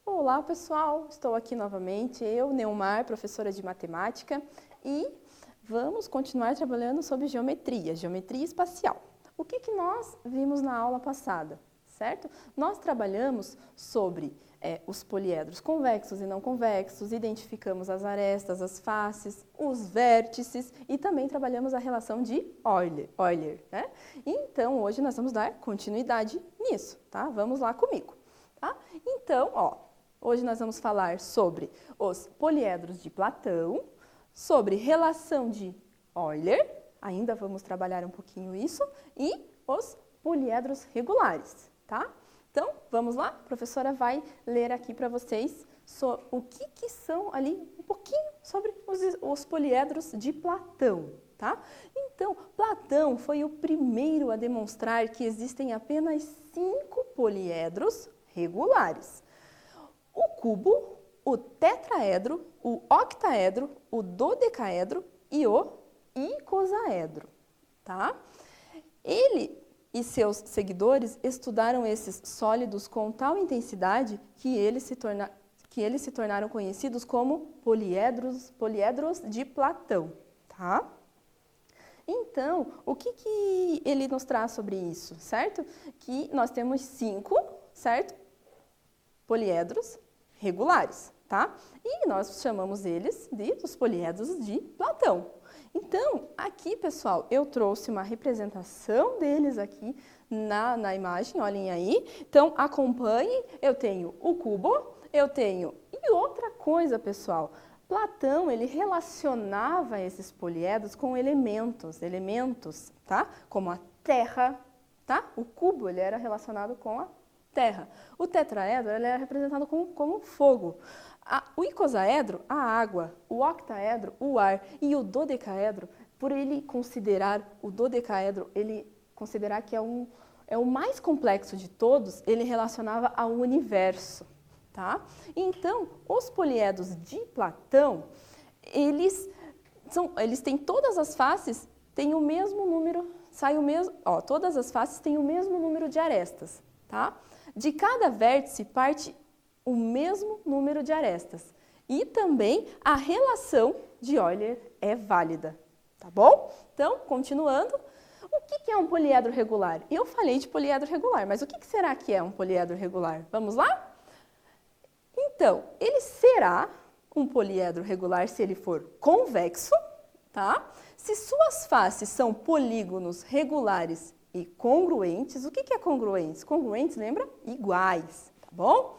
Olá pessoal, estou aqui novamente, eu, Neumar, professora de matemática, e vamos continuar trabalhando sobre geometria espacial. O que nós vimos na aula passada, certo? Nós trabalhamos sobre os poliedros convexos e não convexos, identificamos as arestas, as faces, os vértices e também trabalhamos a relação de Euler, né? Então, hoje nós vamos dar continuidade nisso, tá? Vamos lá comigo, tá? Então, hoje nós vamos falar sobre os poliedros de Platão, sobre relação de Euler, ainda vamos trabalhar um pouquinho isso, e os poliedros regulares, tá? Então, vamos lá? A professora vai ler aqui para vocês o que são ali, um pouquinho sobre os poliedros de Platão, tá? Então, Platão foi o primeiro a demonstrar que existem apenas 5 poliedros regulares. O cubo, o tetraedro, o octaedro, o dodecaedro e o icosaedro, tá? Ele e seus seguidores estudaram esses sólidos com tal intensidade que eles se tornaram conhecidos como poliedros de Platão, tá? Então, o que ele nos traz sobre isso, certo? Que nós temos 5, certo? Poliedros regulares, tá? E nós chamamos eles os poliedros de Platão. Então, aqui, pessoal, eu trouxe uma representação deles aqui na imagem, olhem aí. Então, acompanhem, eu tenho o cubo, eu tenho... E outra coisa, pessoal, Platão, ele relacionava esses poliedros com elementos, tá? Como a terra, tá? O cubo, ele era relacionado com a terra. O tetraedro, ele era representado como fogo. O icosaedro, a água, o octaedro, o ar, e o dodecaedro, por ele considerar o dodecaedro, ele considerar que é o mais complexo de todos, ele relacionava ao universo, tá? Então, os poliedros de Platão, eles têm todas as faces, têm o mesmo número, todas as faces têm o mesmo número de arestas, tá? De cada vértice parte o mesmo número de arestas. E também a relação de Euler é válida, tá bom? Então, continuando, o que é um poliedro regular? Eu falei de poliedro regular, mas o que será que é um poliedro regular? Vamos lá? Então, ele será um poliedro regular se ele for convexo, tá? Se suas faces são polígonos regulares e congruentes. O que é congruentes? Congruentes, lembra? Iguais, tá bom?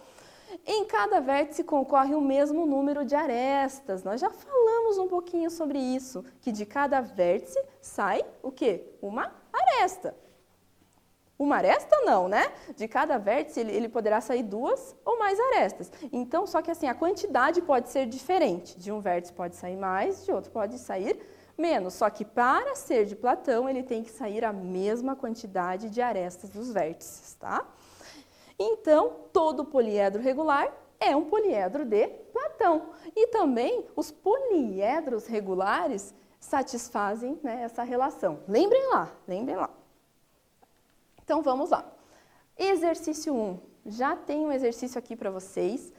Em cada vértice concorre o mesmo número de arestas. Nós já falamos um pouquinho sobre isso, que de cada vértice sai o quê? Uma aresta. Uma aresta não, né? De cada vértice ele poderá sair 2 ou mais arestas. Então, só que assim, a quantidade pode ser diferente. De um vértice pode sair mais, de outro pode sair menos. Só que para ser de Platão, ele tem que sair a mesma quantidade de arestas dos vértices, tá? Então, todo poliedro regular é um poliedro de Platão. E também os poliedros regulares satisfazem, né, essa relação. Lembrem lá. Então, vamos lá. Exercício 1. Já tem um exercício aqui para vocês.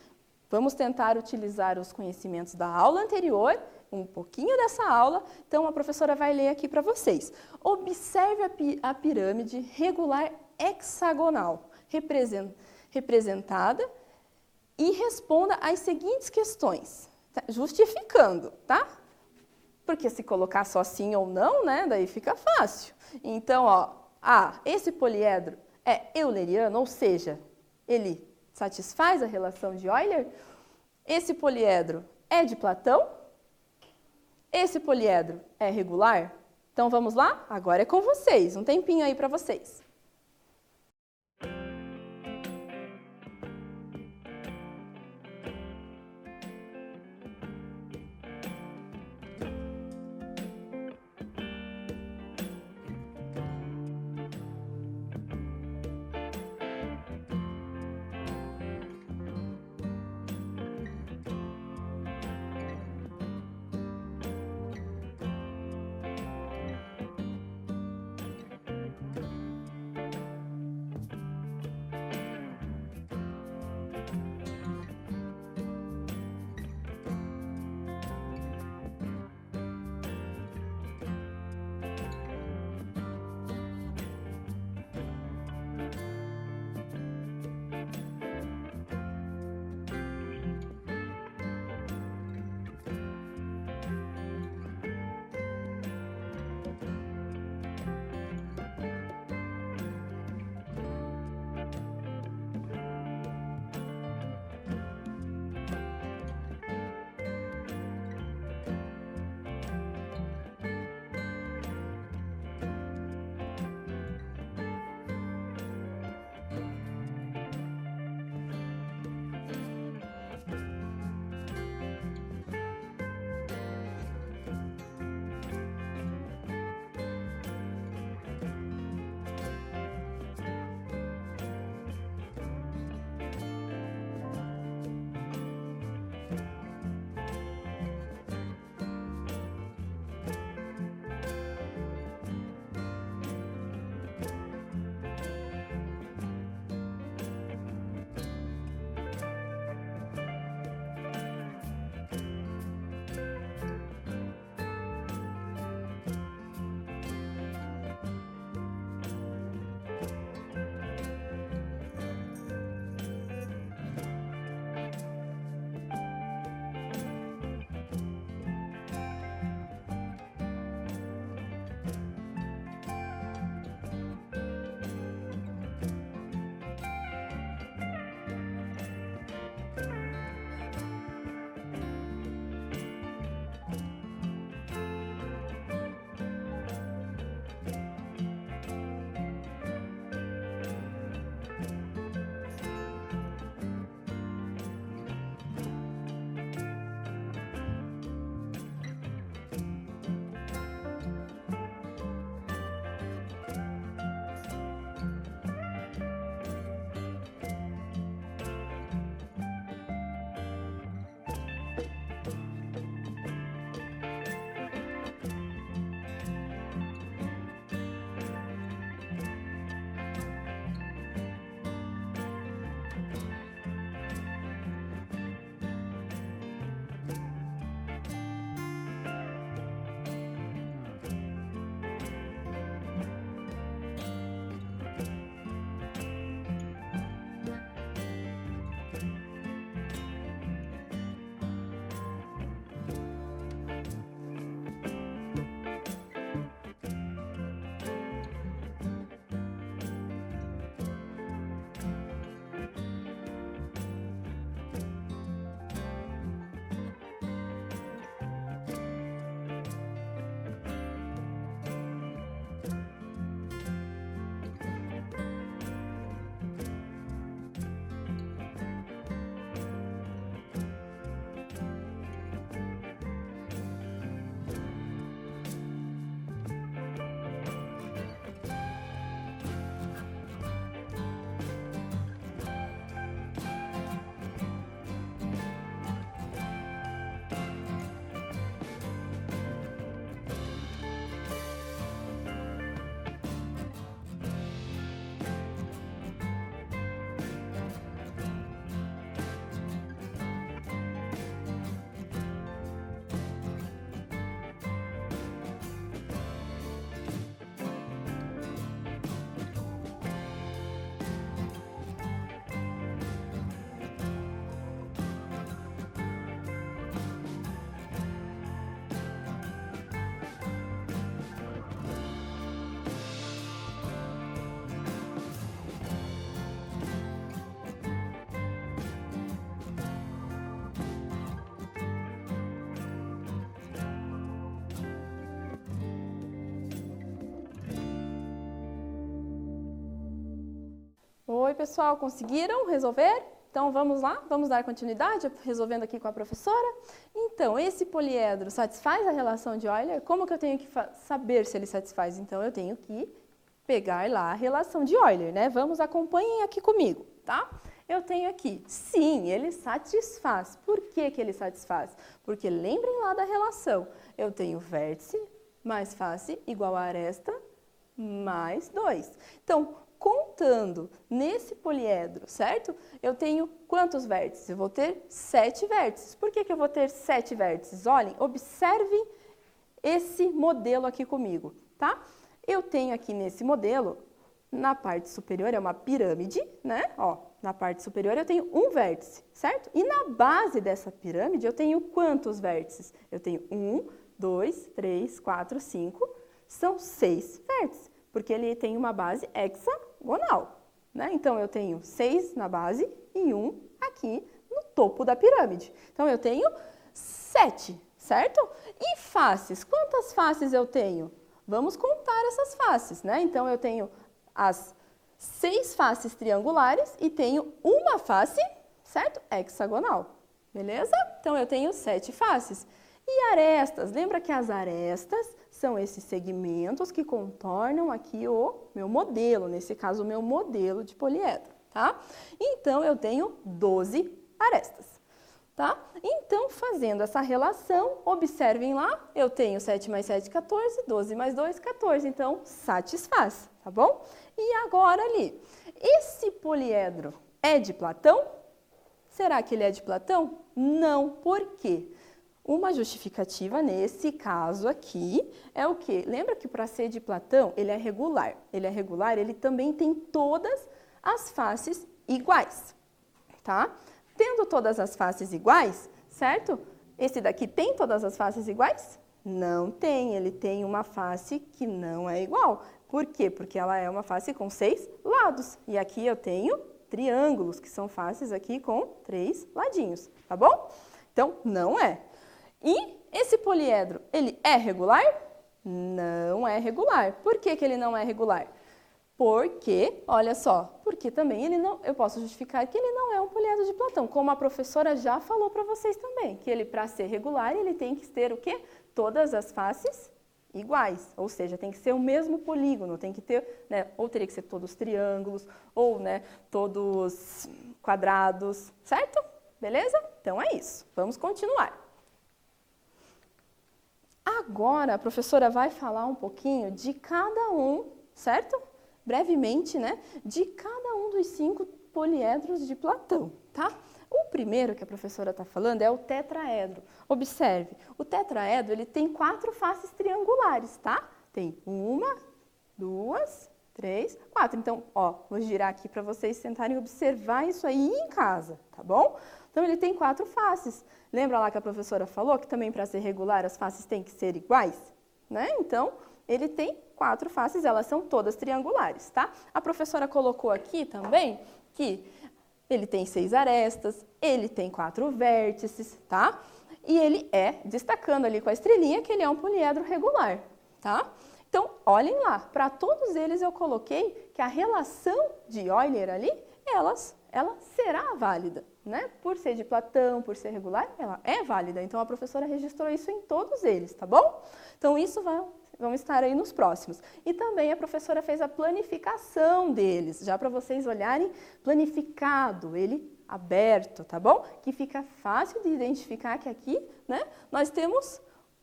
Vamos tentar utilizar os conhecimentos da aula anterior, um pouquinho dessa aula. Então, a professora vai ler aqui para vocês. Observe a pirâmide regular hexagonal representada e responda às seguintes questões, tá? Justificando, tá? Porque se colocar só sim ou não, né, daí fica fácil. Então, esse poliedro é euleriano, ou seja, ele satisfaz a relação de Euler? Esse poliedro é de Platão? Esse poliedro é regular? Então, vamos lá? Agora é com vocês, um tempinho aí para vocês. Oi, pessoal, conseguiram resolver? Então, vamos lá? Vamos dar continuidade resolvendo aqui com a professora? Então, esse poliedro satisfaz a relação de Euler? Como que eu tenho que saber se ele satisfaz? Então, eu tenho que pegar lá a relação de Euler, né? Vamos, acompanhem aqui comigo, tá? Eu tenho aqui, sim, ele satisfaz. Por que que ele satisfaz? Porque lembrem lá da relação. Eu tenho vértice mais face igual a aresta mais 2. Então, contando nesse poliedro, certo? Eu tenho quantos vértices? Eu vou ter 7 vértices. Por que que eu vou ter 7 vértices? Olhem, observem esse modelo aqui comigo, tá? Eu tenho aqui nesse modelo, na parte superior é uma pirâmide, né? Ó, na parte superior eu tenho um vértice, certo? E na base dessa pirâmide eu tenho quantos vértices? Eu tenho 1, 2, 3, 4, 5, são 6 vértices, porque ele tem uma base hexagonal, né? Então, eu tenho 6 na base e 1 aqui no topo da pirâmide. Então, eu tenho 7, certo? E faces, quantas faces eu tenho? Vamos contar essas faces, né? Então, eu tenho as 6 faces triangulares e tenho uma face, certo? Hexagonal, beleza? Então, eu tenho 7 faces. E arestas, lembra que as arestas são esses segmentos que contornam aqui o meu modelo, nesse caso o meu modelo de poliedro, tá? Então, eu tenho 12 arestas, tá? Então, fazendo essa relação, observem lá, eu tenho 7 mais 7, 14, 12 mais 2, 14, então satisfaz, tá bom? E agora ali, esse poliedro é de Platão? Será que ele é de Platão? Não, por quê? Uma justificativa nesse caso aqui é o quê? Lembra que para ser de Platão, ele é regular. Ele é regular, ele também tem todas as faces iguais, tá? Tendo todas as faces iguais, certo? Esse daqui tem todas as faces iguais? Não tem, ele tem uma face que não é igual. Por quê? Porque ela é uma face com 6 lados. E aqui eu tenho triângulos, que são faces aqui com 3 ladinhos, tá bom? Então, não é. E esse poliedro, ele é regular? Não é regular. Por que que ele não é regular? Porque, olha só, porque também ele não, eu posso justificar que ele não é um poliedro de Platão, como a professora já falou para vocês também, que ele, para ser regular, ele tem que ter o quê? Todas as faces iguais, ou seja, tem que ser o mesmo polígono, tem que ter, né, ou teria que ser todos triângulos, ou, né, todos quadrados, certo? Beleza? Então é isso. Vamos continuar. Agora, a professora vai falar um pouquinho de cada um, certo? Brevemente, né? De cada um dos 5 poliedros de Platão, tá? O primeiro que a professora está falando é o tetraedro. Observe, o tetraedro ele tem 4 faces triangulares, tá? Tem 1, 2, 3, 4. Então, ó, vou girar aqui para vocês tentarem observar isso aí em casa, tá bom? Então, ele tem 4 faces. Lembra lá que a professora falou que também para ser regular as faces têm que ser iguais? Né? Então, ele tem 4 faces, elas são todas triangulares, tá? A professora colocou aqui também que ele tem 6 arestas, ele tem 4 vértices, tá? E ele é, destacando ali com a estrelinha, que ele é um poliedro regular, tá? Então, olhem lá, para todos eles eu coloquei que a relação de Euler ali, ela será válida, né? Por ser de Platão, por ser regular, ela é válida. Então, a professora registrou isso em todos eles, tá bom? Então, isso vão estar aí nos próximos. E também a professora fez a planificação deles, já para vocês olharem, planificado, ele aberto, tá bom? Que fica fácil de identificar que aqui, né, nós temos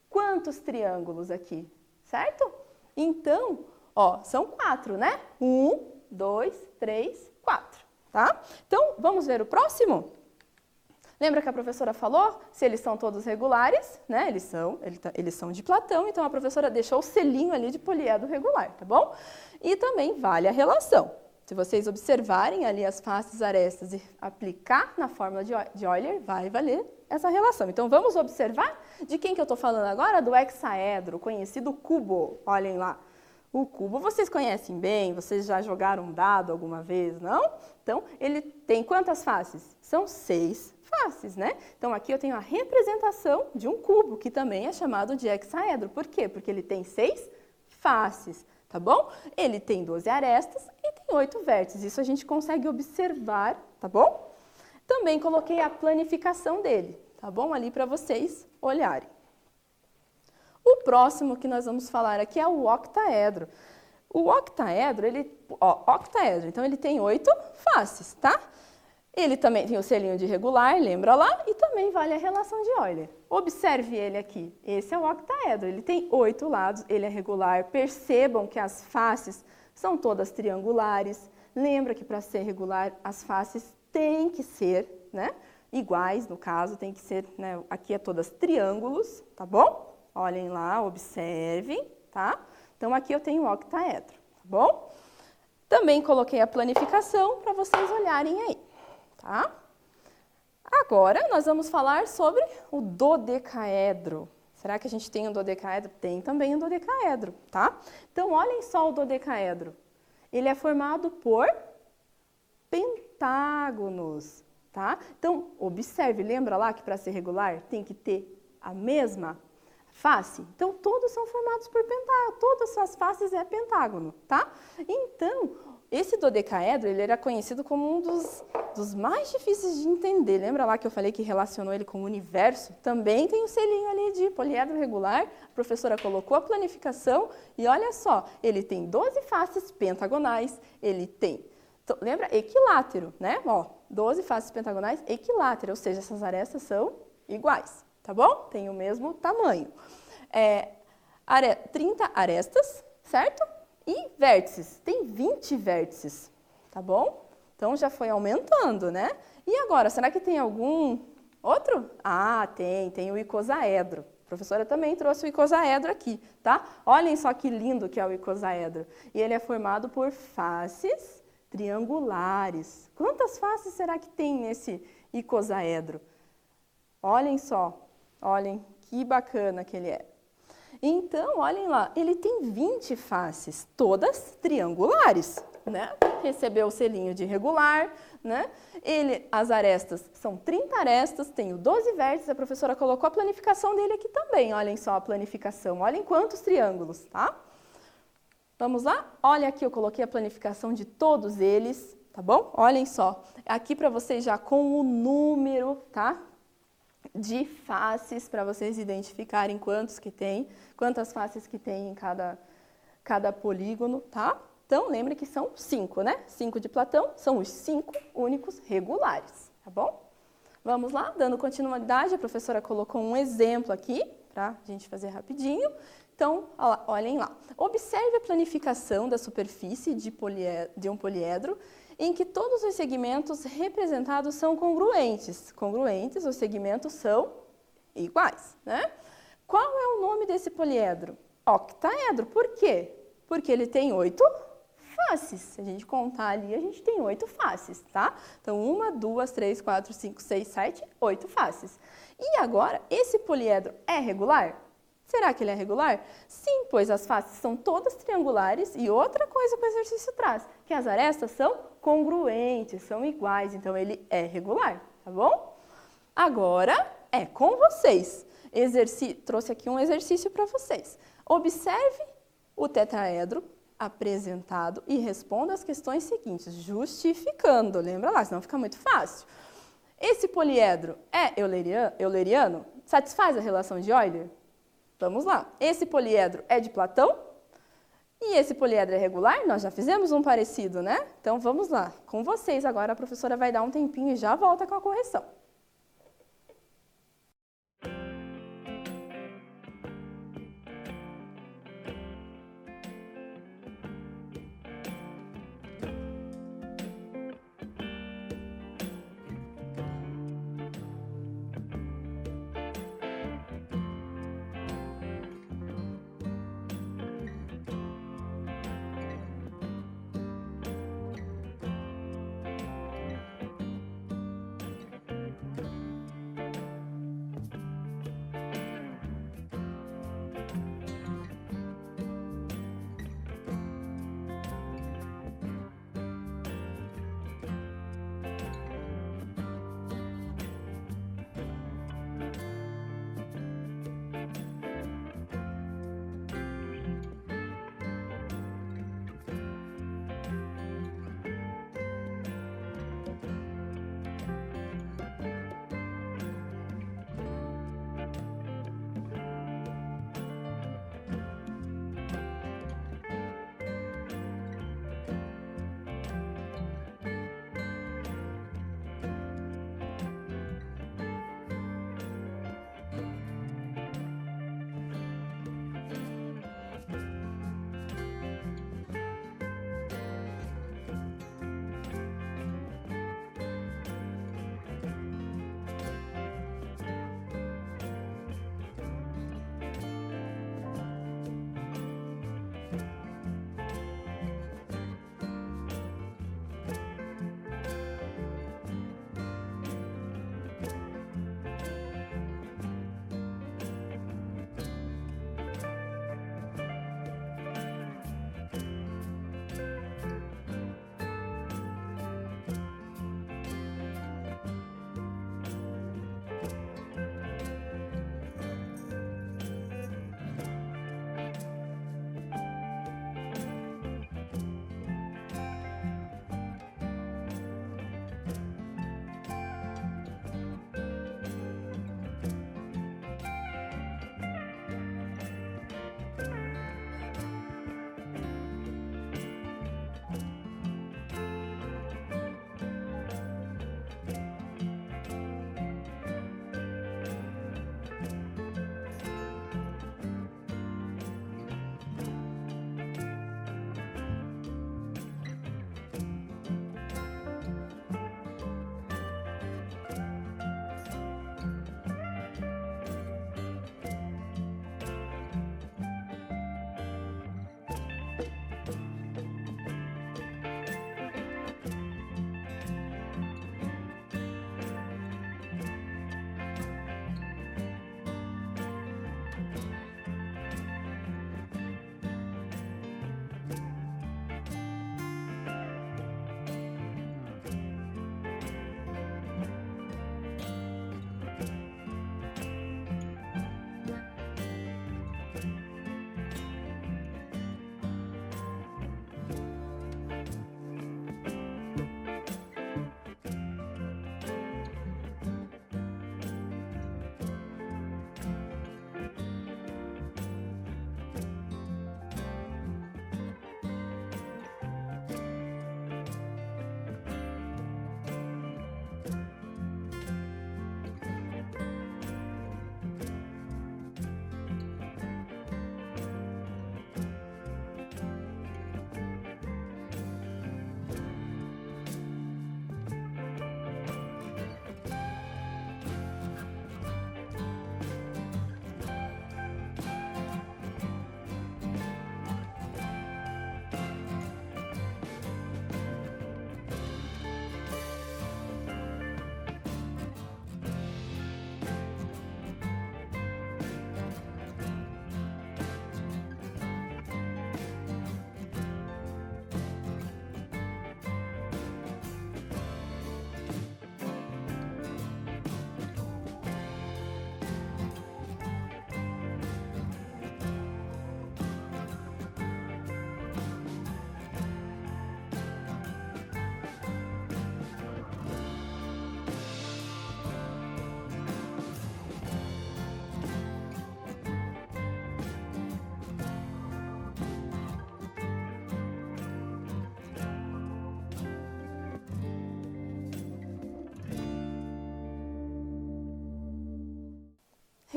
quantos triângulos aqui, certo? Então, ó, são 4, né? 1, 2, 3, 4, tá? Então, vamos ver o próximo? Lembra que a professora falou se eles são todos regulares, né? Eles são de Platão, então a professora deixou o selinho ali de poliedro regular, tá bom? E também vale a relação. Se vocês observarem ali as faces arestas e aplicar na fórmula de Euler, vai valer essa relação. Então, vamos observar de quem que eu estou falando agora? Do hexaedro, conhecido cubo. Olhem lá. O cubo vocês conhecem bem, vocês já jogaram um dado alguma vez, não? Então, ele tem quantas faces? São 6 faces, né? Então, aqui eu tenho a representação de um cubo, que também é chamado de hexaedro. Por quê? Porque ele tem 6 faces, tá bom? Ele tem 12 arestas e tem tem 8 vértices, isso a gente consegue observar, tá bom? Também coloquei a planificação dele, tá bom? Ali para vocês olharem. O próximo que nós vamos falar aqui é o octaedro. O octaedro, octaedro, então ele tem 8 faces, tá? Ele também tem o selinho de regular, lembra lá? E também vale a relação de Euler. Observe ele aqui. Esse é o octaedro, ele tem 8 lados, ele é regular. Percebam que as faces são todas triangulares. Lembra que para ser regular, as faces têm que ser, né, iguais, no caso, tem que ser, né, aqui é todas triângulos, tá bom? Olhem lá, observem, tá? Então, aqui eu tenho o octaedro, tá bom? Também coloquei a planificação para vocês olharem aí, tá? Agora, nós vamos falar sobre o dodecaedro. Será que a gente tem um dodecaedro? Tem também um dodecaedro, tá? Então, olhem só o dodecaedro. Ele é formado por pentágonos, tá? Então, observe, lembra lá que para ser regular tem que ter a mesma face? Então, todos são formados por pentágono, todas as faces é pentágono, tá? Então, esse dodecaedro, ele era conhecido como um dos mais difíceis de entender. Lembra lá que eu falei que relacionou ele com o universo? Também tem um selinho ali de poliedro regular. A professora colocou a planificação e olha só, ele tem 12 faces pentagonais, ele tem, lembra? Equilátero, né? Ó, 12 faces pentagonais, equilátero, ou seja, essas arestas são iguais, tá bom? Tem o mesmo tamanho. 30 arestas, certo? E vértices, tem 20 vértices, tá bom? Então, já foi aumentando, né? E agora, será que tem algum outro? Ah, tem o icosaedro. A professora também trouxe o icosaedro aqui, tá? Olhem só que lindo que é o icosaedro. E ele é formado por faces triangulares. Quantas faces será que tem nesse icosaedro? Olhem só, olhem que bacana que ele é. Então, olhem lá, ele tem 20 faces, todas triangulares, né? Recebeu o selinho de regular, né? As arestas são 30 arestas, tem 12 vértices, a professora colocou a planificação dele aqui também, olhem só a planificação, olhem quantos triângulos, tá? Vamos lá? Olha aqui, eu coloquei a planificação de todos eles, tá bom? Olhem só, aqui para vocês já com o número, tá? De faces, para vocês identificarem quantas faces que tem em cada polígono, tá? Então, lembre que são 5, né? 5 de Platão são os 5 únicos regulares, tá bom? Vamos lá, dando continuidade, a professora colocou um exemplo aqui, para a gente fazer rapidinho. Então, olhem lá. Observe a planificação da superfície de um poliedro em que todos os segmentos representados são congruentes. Congruentes, os segmentos são iguais, né? Qual é o nome desse poliedro? Octaedro. Por quê? Porque ele tem 8 faces. Se a gente contar ali, a gente tem 8 faces, tá? Então, 1, 2, 3, 4, 5, 6, 7, 8 faces. E agora, esse poliedro é regular? Será que ele é regular? Sim, pois as faces são todas triangulares e outra coisa que o exercício traz, que as arestas são congruentes, são iguais, então ele é regular, tá bom? Agora é com vocês. Trouxe aqui um exercício para vocês. Observe o tetraedro apresentado e responda as questões seguintes, justificando, lembra lá, senão fica muito fácil. Esse poliedro é euleriano? Satisfaz a relação de Euler? Vamos lá. Esse poliedro é de Platão? E esse poliedro é regular? Nós já fizemos um parecido, né? Então, vamos lá. Com vocês agora, a professora vai dar um tempinho e já volta com a correção.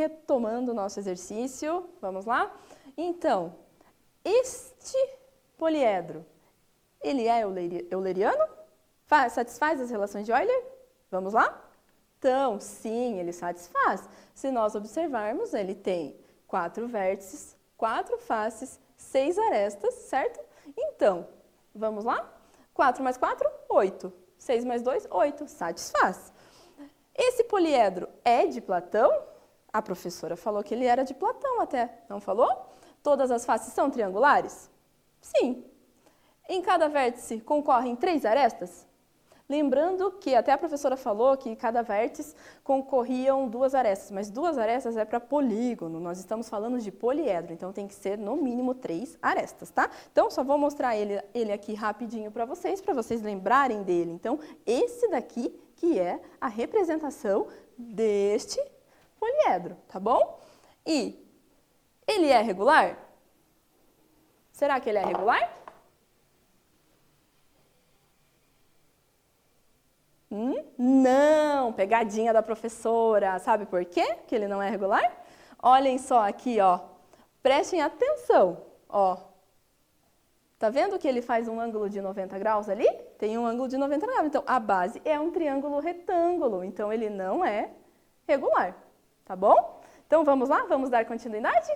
retomando o nosso exercício, vamos lá? Então, este poliedro, ele é euleriano? Satisfaz as relações de Euler? Vamos lá? Então, sim, ele satisfaz. Se nós observarmos, ele tem 4 vértices, 4 faces, 6 arestas, certo? Então, vamos lá? 4 mais 4, 8. 6 mais 2, 8. Satisfaz. Esse poliedro é de Platão? A professora falou que ele era de Platão até, não falou? Todas as faces são triangulares? Sim. Em cada vértice concorrem 3 arestas? Lembrando que até a professora falou que cada vértice concorriam 2 arestas, mas 2 arestas é para polígono, nós estamos falando de poliedro, então tem que ser no mínimo 3 arestas, tá? Então só vou mostrar ele aqui rapidinho para vocês lembrarem dele. Então esse daqui que é a representação deste poliedro, tá bom? E ele é regular? Será que ele é regular? Não, pegadinha da professora. Sabe por quê que ele não é regular? Olhem só aqui, ó. Prestem atenção, ó. Tá vendo que ele faz um ângulo de 90 graus ali? Tem um ângulo de 90 graus. Então, a base é um triângulo retângulo. Então, ele não é regular. Tá bom? Então, vamos lá? Vamos dar continuidade?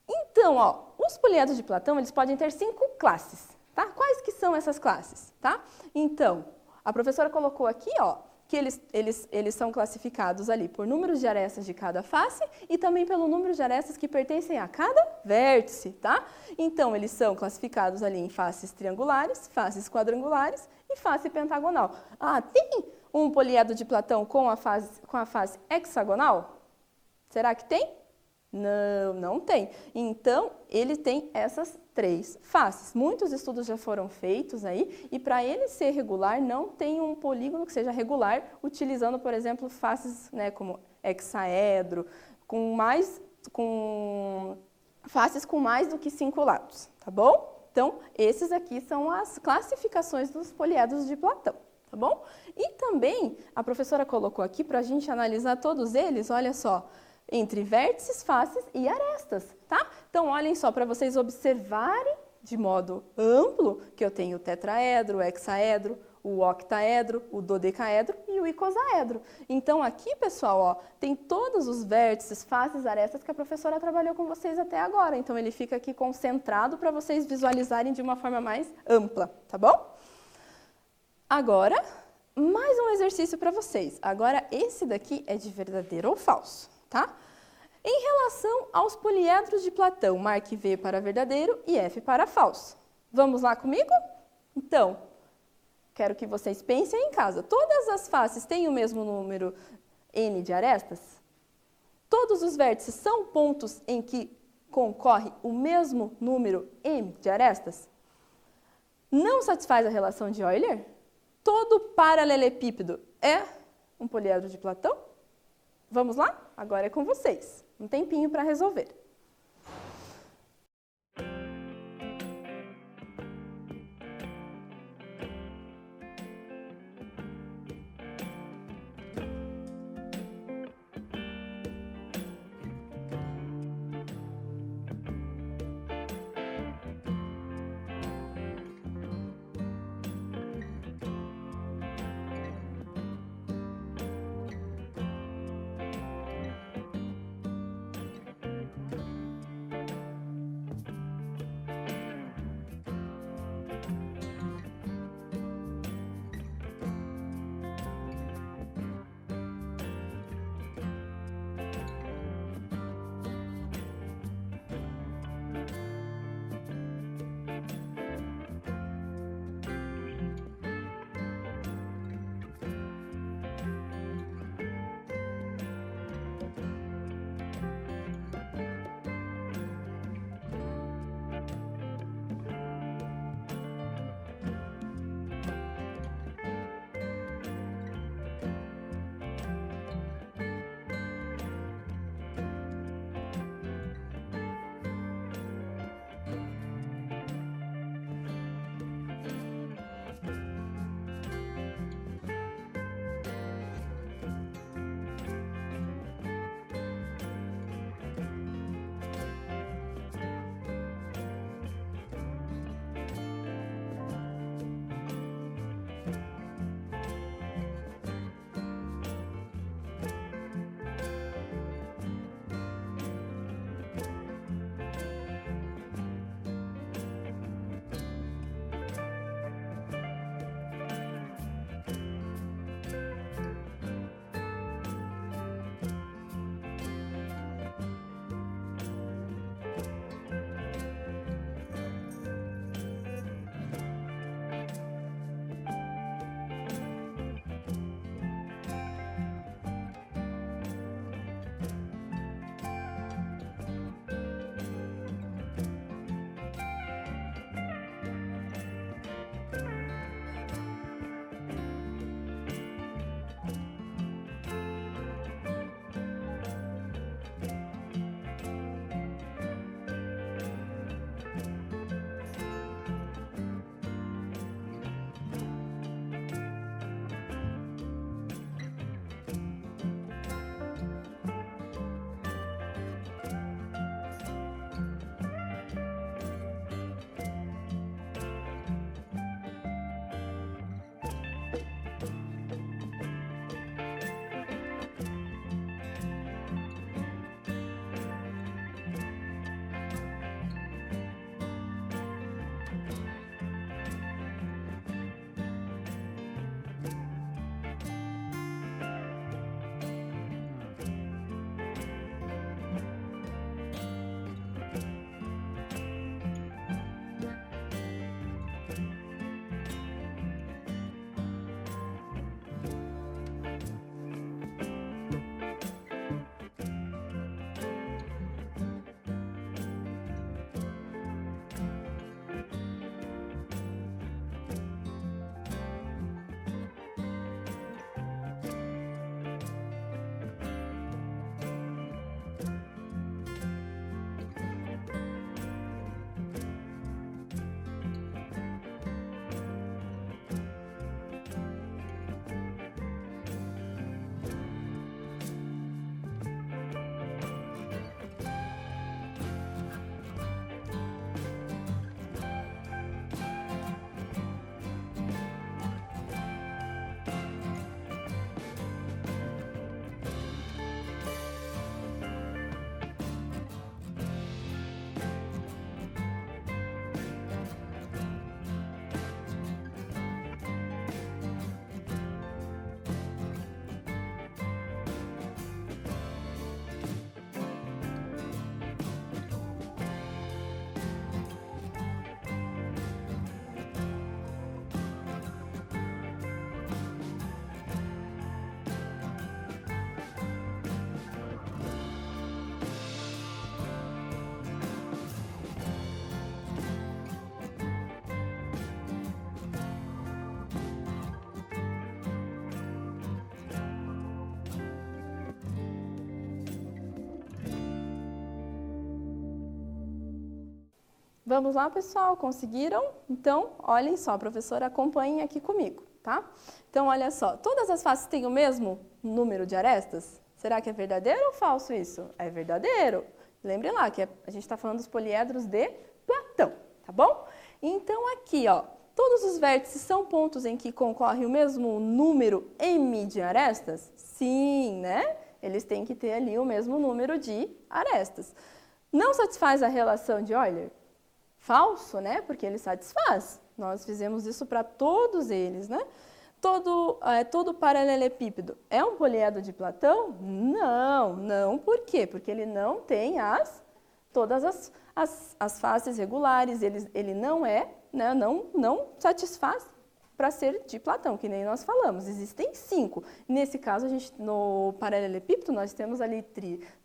Então, ó, os poliedros de Platão, eles podem ter 5 classes. Tá? Quais que são essas classes? Tá? Então, a professora colocou aqui, ó, que eles são classificados ali por números de arestas de cada face e também pelo número de arestas que pertencem a cada vértice, tá? Então, eles são classificados ali em faces triangulares, faces quadrangulares e face pentagonal. Ah, tem um poliedro de Platão com a face hexagonal? Será que tem? Não, não tem. Então, ele tem essas 3 faces. Muitos estudos já foram feitos aí, e para ele ser regular, não tem um polígono que seja regular, utilizando, por exemplo, faces, né, como hexaedro, com faces com mais do que 5 lados, tá bom? Então, esses aqui são as classificações dos poliedros de Platão, tá bom? E também, a professora colocou aqui para a gente analisar todos eles, olha só, entre vértices, faces e arestas, tá? Então, olhem só, para vocês observarem de modo amplo que eu tenho o tetraedro, o hexaedro, o octaedro, o dodecaedro e o icosaedro. Então, aqui, pessoal, ó, tem todos os vértices, faces, arestas que a professora trabalhou com vocês até agora. Então, ele fica aqui concentrado para vocês visualizarem de uma forma mais ampla, tá bom? Agora, mais um exercício para vocês. Agora, esse daqui é de verdadeiro ou falso. Tá? Em relação aos poliedros de Platão, marque V para verdadeiro e F para falso. Vamos lá comigo? Então, quero que vocês pensem em casa. Todas as faces têm o mesmo número N de arestas? Todos os vértices são pontos em que concorre o mesmo número M de arestas? Não satisfaz a relação de Euler? Todo paralelepípedo é um poliedro de Platão? Vamos lá? Agora é com vocês. Um tempinho para resolver. Vamos lá, pessoal, conseguiram? Então, olhem só, professora, acompanhem aqui comigo, tá? Então, olha só, todas as faces têm o mesmo número de arestas? Será que é verdadeiro ou falso isso? É verdadeiro. Lembre lá que a gente está falando dos poliedros de Platão, tá bom? Então, aqui, ó, todos os vértices são pontos em que concorre o mesmo número m de arestas? Sim, né? Eles têm que ter ali o mesmo número de arestas. Não satisfaz a relação de Euler? Falso, né? Porque ele satisfaz. Nós fizemos isso para todos eles, né? Todo paralelepípedo é um poliedro de Platão? Não, não. Por quê? Porque ele não tem todas as faces regulares, ele não é, né? Não satisfaz para ser de Platão, que nem nós falamos. Existem 5. Nesse caso, no paralelepípedo, nós temos ali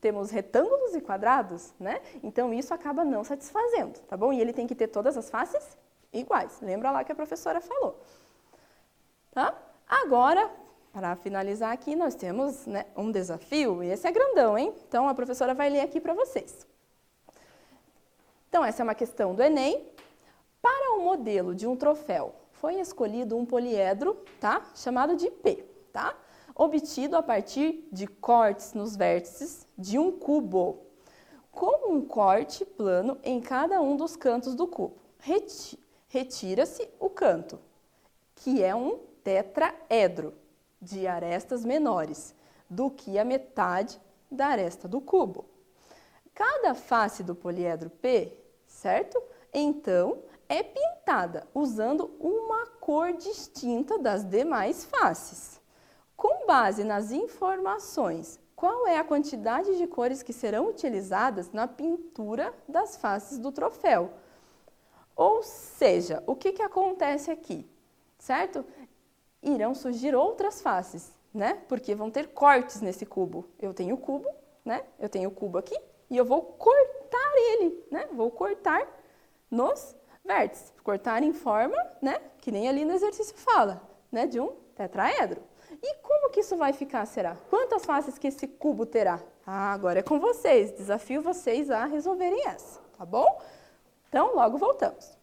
temos retângulos e quadrados, né? Então, isso acaba não satisfazendo, tá bom? E ele tem que ter todas as faces iguais. Lembra lá que a professora falou. Tá? Agora, para finalizar aqui, nós temos, né, um desafio, e esse é grandão, hein? Então, a professora vai ler aqui para vocês. Então, essa é uma questão do Enem. Para o modelo de um troféu, foi escolhido um poliedro, tá? Chamado de P, tá? Obtido a partir de cortes nos vértices de um cubo, com um corte plano em cada um dos cantos do cubo. Retira-se o canto, que é um tetraedro de arestas menores do que a metade da aresta do cubo. Cada face do poliedro P, certo? Então, é pintada usando uma cor distinta das demais faces. Com base nas informações, qual é a quantidade de cores que serão utilizadas na pintura das faces do troféu? Ou seja, o que acontece aqui, certo? Irão surgir outras faces, né? Porque vão ter cortes nesse cubo. Eu tenho o cubo, né? Eu tenho o cubo aqui e eu vou cortar ele, né? Vou cortar nos vértices, cortar em forma, né? Que nem ali no exercício fala, né? De um tetraedro. E como que isso vai ficar, será? Quantas faces que esse cubo terá? Ah, agora é com vocês. Desafio vocês a resolverem essa, tá bom? Então, logo voltamos.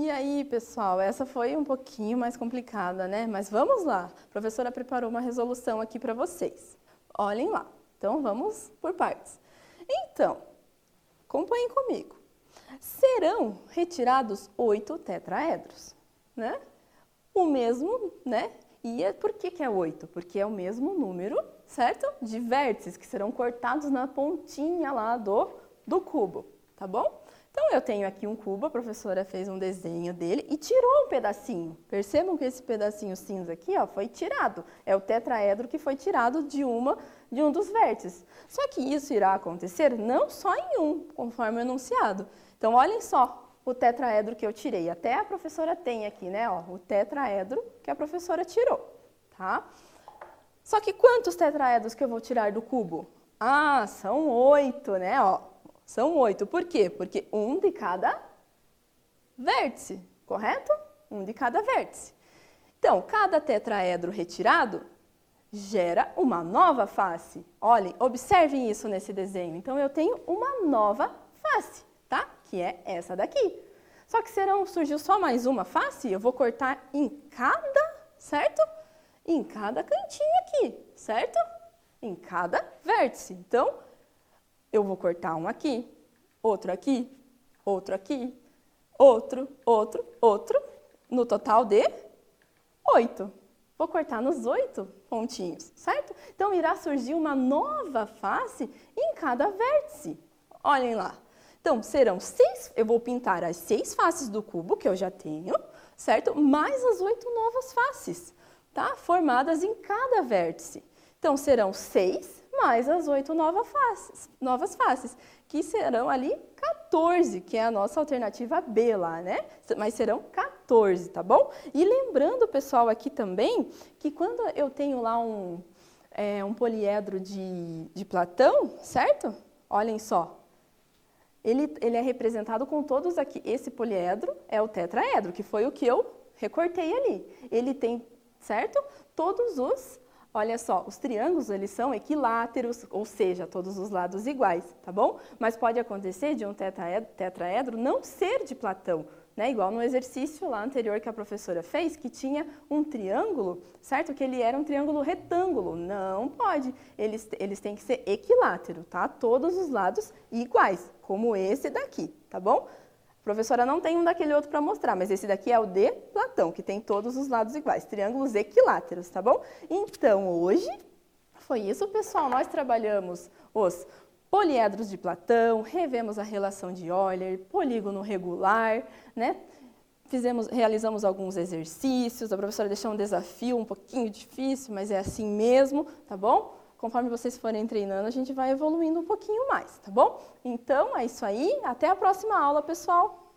E aí, pessoal, essa foi um pouquinho mais complicada, né? Mas vamos lá. A professora preparou uma resolução aqui para vocês. Olhem lá. Então, vamos por partes. Então, acompanhem comigo. Serão retirados 8 tetraedros, né? O mesmo, né? E por que é 8? Porque é o mesmo número, certo? De vértices que serão cortados na pontinha lá do cubo, tá bom? Então, eu tenho aqui um cubo, a professora fez um desenho dele e tirou um pedacinho. Percebam que esse pedacinho cinza aqui, ó, foi tirado. É o tetraedro que foi tirado de um dos vértices. Só que isso irá acontecer não só em um, conforme enunciado. Então, olhem só o tetraedro que eu tirei. Até a professora tem aqui, né, ó, o tetraedro que a professora tirou, tá? Só que quantos tetraedros que eu vou tirar do cubo? Ah, são 8, né, ó. São 8. Por quê? Porque um de cada vértice, correto? Um de cada vértice. Então, cada tetraedro retirado gera uma nova face. Olhem, observem isso nesse desenho. Então, eu tenho uma nova face, tá? Que é essa daqui. Só que surgiu só mais uma face, eu vou cortar em cada, certo? Em cada cantinho aqui, certo? Em cada vértice. Então, eu vou cortar um aqui, outro aqui, outro aqui, outro, no total de 8. Vou cortar nos 8 pontinhos, certo? Então, irá surgir uma nova face em cada vértice. Olhem lá. Então, serão 6, eu vou pintar as 6 faces do cubo, que eu já tenho, certo? Mais as 8 novas faces, tá? Formadas em cada vértice. Então, serão 6 mais as 8 novas faces, que serão ali 14, que é a nossa alternativa B lá, né? Mas serão 14, tá bom? E lembrando, pessoal, aqui também, que quando eu tenho lá um poliedro de Platão, certo? Olhem só. Ele é representado com todos aqui. Esse poliedro é o tetraedro, que foi o que eu recortei ali. Ele tem, certo? Todos os... Olha só, os triângulos, eles são equiláteros, ou seja, todos os lados iguais, tá bom? Mas pode acontecer de um tetraedro não ser de Platão, né? Igual no exercício lá anterior que a professora fez, que tinha um triângulo, certo? Que ele era um triângulo retângulo. Não pode. Eles têm que ser equiláteros, tá? Todos os lados iguais, como esse daqui, tá bom? A professora não tem um daquele outro para mostrar, mas esse daqui é o de Platão, que tem todos os lados iguais, triângulos equiláteros, tá bom? Então, hoje foi isso, pessoal. Nós trabalhamos os poliedros de Platão, revemos a relação de Euler, polígono regular, né? Realizamos alguns exercícios, a professora deixou um desafio um pouquinho difícil, mas é assim mesmo, tá bom? Conforme vocês forem treinando, a gente vai evoluindo um pouquinho mais, tá bom? Então, é isso aí. Até a próxima aula, pessoal!